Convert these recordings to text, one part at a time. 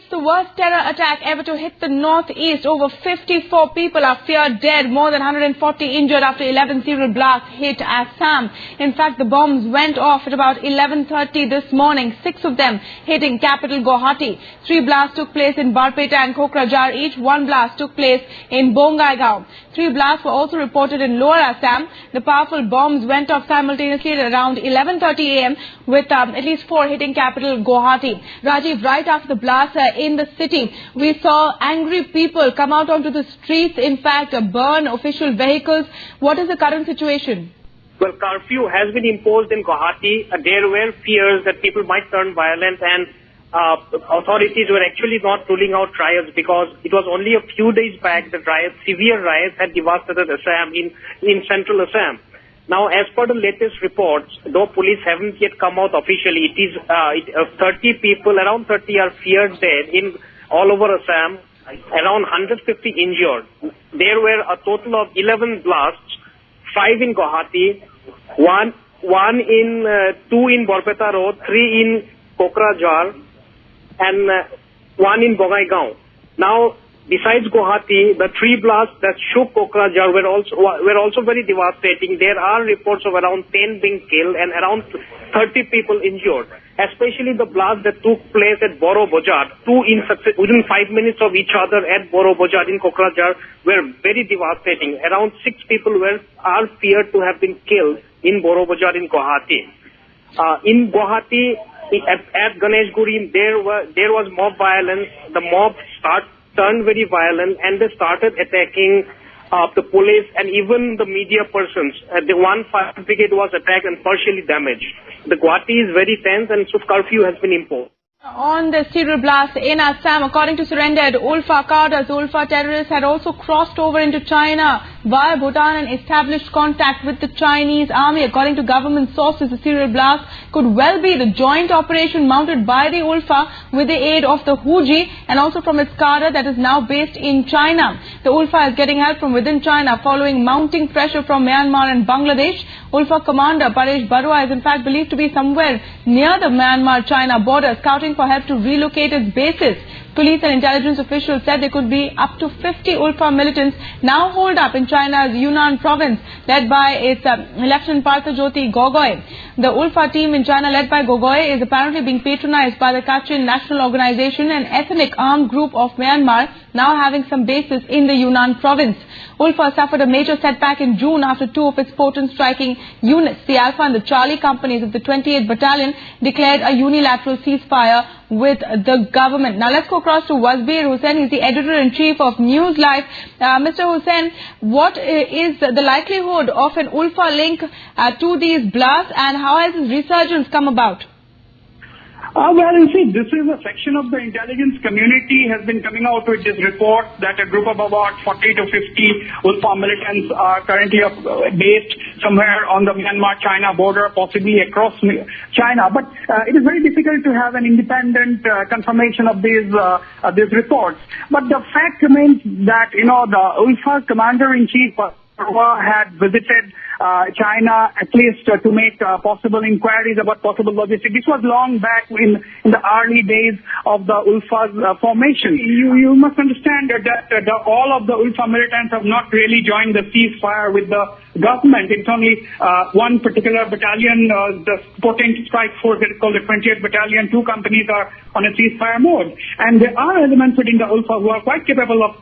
It's the worst terror attack ever to hit the northeast. Over 54 people are feared dead, more than 140 injured after 11 serial blasts hit Assam. In fact, the bombs went off at about 11:30 this morning, 6 of them hitting capital Guwahati. 3 blasts took place in Barpeta and Kokrajhar each. 1 blast took place in Bongaigaon. 3 blasts were also reported in Lower Assam. The powerful bombs went off simultaneously at around 11:30 a.m. with at least 4 hitting capital Guwahati. Rajiv, right after the blast in the city, we saw angry people come out onto the streets, in fact, burn official vehicles. What is the current situation? Well, curfew has been imposed in Guwahati. There were fears that people might turn violent, and authorities were actually not ruling out riots because it was only a few days back that severe riots had devastated Assam in central Assam. Now, as per the latest reports, though police haven't yet come out officially, it is 30 people, around 30 are feared dead in all over Assam, around 150 injured. There were a total of 11 blasts, 5 in Guwahati, 2 in Barpeta Road, 3 in Kokrajhar, and 1 in Bongaigaon. Now, besides Guwahati, the 3 blasts that shook Kokrajhar were also very devastating. There are reports of around 10 being killed and around 30 people injured. Especially the blast that took place at Boro Bazaar, 2 within 5 minutes of each other at Boro Bazaar in Kokrajhar were very devastating. Around 6 people are feared to have been killed in Boro Bazaar in Guwahati. In Guwahati, at Ganesh Guri, there was mob violence. The mob turned very violent and they started attacking the police and even the media persons. The one fire brigade was attacked and partially damaged. The Guwahati is very tense and so curfew has been imposed. On the serial blast in Assam, according to surrendered Ulfa cadres, Ulfa terrorists had also crossed over into China via Bhutan and established contact with the Chinese army. According to government sources, the serial blast could well be the joint operation mounted by the Ulfa with the aid of the Huji and also from its cadre that is now based in China. The Ulfa is getting help from within China following mounting pressure from Myanmar and Bangladesh. Ulfa commander Paresh Barua is in fact believed to be somewhere near the Myanmar-China border, scouting for help to relocate its bases. Police and intelligence officials said there could be up to 50 Ulfa militants now holed up in China's Yunnan province, led by its Lieutenant Parthajoti Gogoi. The Ulfa team in China, led by Gogoi, is apparently being patronized by the Kachin National Organization, an ethnic armed group of Myanmar, now having some bases in the Yunnan province. Ulfa suffered a major setback in June after 2 of its potent striking units, the Alpha and the Charlie companies of the 28th Battalion, declared a unilateral ceasefire with the government. Now let's go across to Wasbir Hussain. He's the editor-in-chief of News Live. Mr. Hussain, what is the likelihood of an Ulfa link to these blasts and how has this resurgence come about? Well, you see, this is a section of the intelligence community has been coming out with this report that a group of about 40 to 50 Ulfa militants are currently based somewhere on the Myanmar-China border, possibly across China. But it is very difficult to have an independent confirmation of these reports. But the fact remains that, the Ulfa commander-in-chief had visited China at least to make possible inquiries about possible logistics. This was long back in the early days of the Ulfa's formation. You must understand that all of the Ulfa militants have not really joined the ceasefire with the government. It's only one particular battalion, the potent strike force that is called the 28th Battalion. 2 companies are on a ceasefire mode. And there are elements within the Ulfa who are quite capable of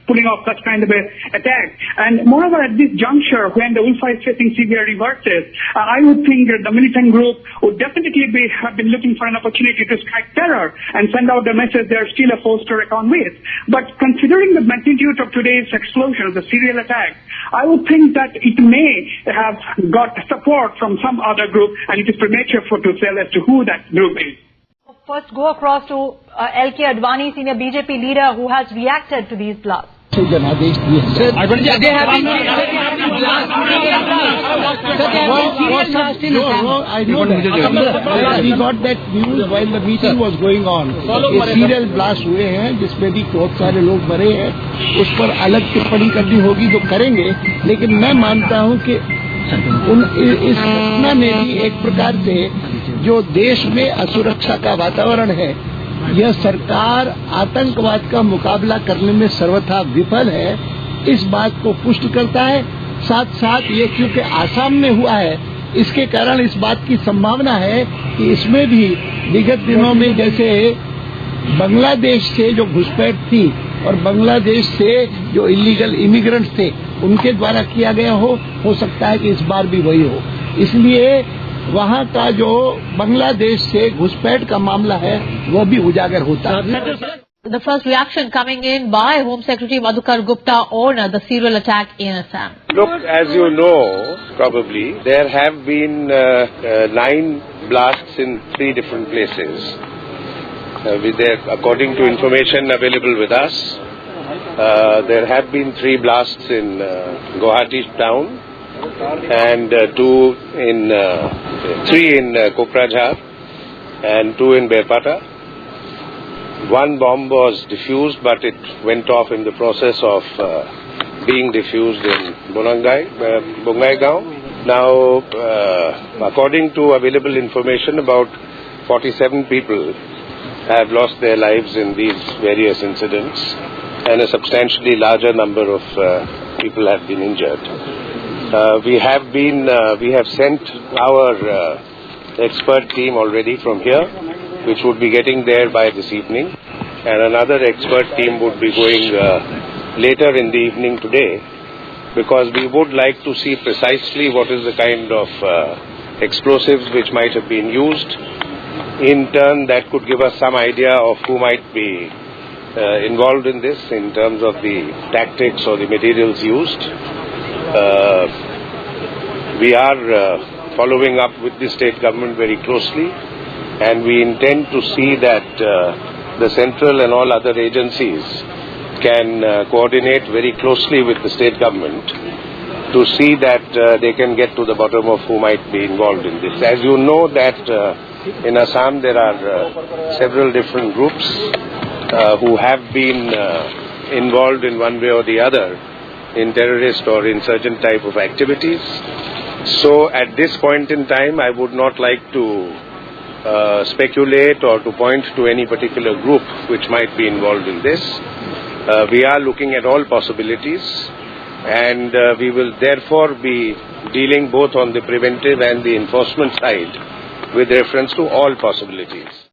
pulling off such kind of an attack. And moreover, at this juncture, when the Ulfa is facing severe reverses, I would think that the militant group would definitely have been looking for an opportunity to strike terror and send out the message they are still a force to reckon with. But considering the magnitude of today's explosion, the serial attack, I would think that it may have got support from some other group, and it is premature to tell as to who that group is. First, go across to L.K. Advani, senior BJP leader, who has reacted to these blasts. They have been I know that. We got that news while the meeting was going on. ये serial blast हुए हैं जिसमें भी बहुत सारे लोग मरे हैं. उस पर अलग टिप्पणी करनी होगी तो करेंगे. लेकिन मैं मानता हूं कि इस घटना में भी एक प्रकार से जो देश में असुरक्षा का वातावरण है यह सरकार आतंकवाद का मुकाबला करने में सर्वथा विफल है, इस बात को पुष्ट करता है। साथ साथ ये क्योंकि आसाम में हुआ है, इसके कारण इस बात की संभावना है कि इसमें भी विगत दिनों में जैसे बांग्लादेश से जो घुसपैठ थी और बांग्लादेश से जो इलीगल इमिग्रेंट्स थे उनके द्वारा किया गया हो सकता है कि इस बार भी वही हो। इसलिए वहाँ का जो बांग्लादेश से घुसपैठ का मामला है वह भी उजागर होता है। The first reaction coming in by Home Secretary Madhukar Gupta on the serial attack in Assam. Look, as you know, probably, there have been 9 blasts in 3 different places. According to information available with us, there have been 3 blasts in Guwahati town and 3 in Kokrajhar and 2 in Berpata. 1 bomb was defused, but it went off in the process of being defused in Bongaigaon. Now, according to available information, about 47 people have lost their lives in these various incidents, and a substantially larger number of people have been injured. We have sent our expert team already from here, which would be getting there by this evening, and another expert team would be going later in the evening today, because we would like to see precisely what is the kind of explosives which might have been used. In turn, that could give us some idea of who might be involved in this in terms of the tactics or the materials used. We are following up with the state government very closely, and we intend to see that the central and all other agencies can coordinate very closely with the state government to see that they can get to the bottom of who might be involved in this. As you know that in Assam there are several different groups who have been involved in one way or the other in terrorist or insurgent type of activities. So at this point in time, I would not like to speculate or to point to any particular group which might be involved in this. We are looking at all possibilities, and we will therefore be dealing both on the preventive and the enforcement side with reference to all possibilities.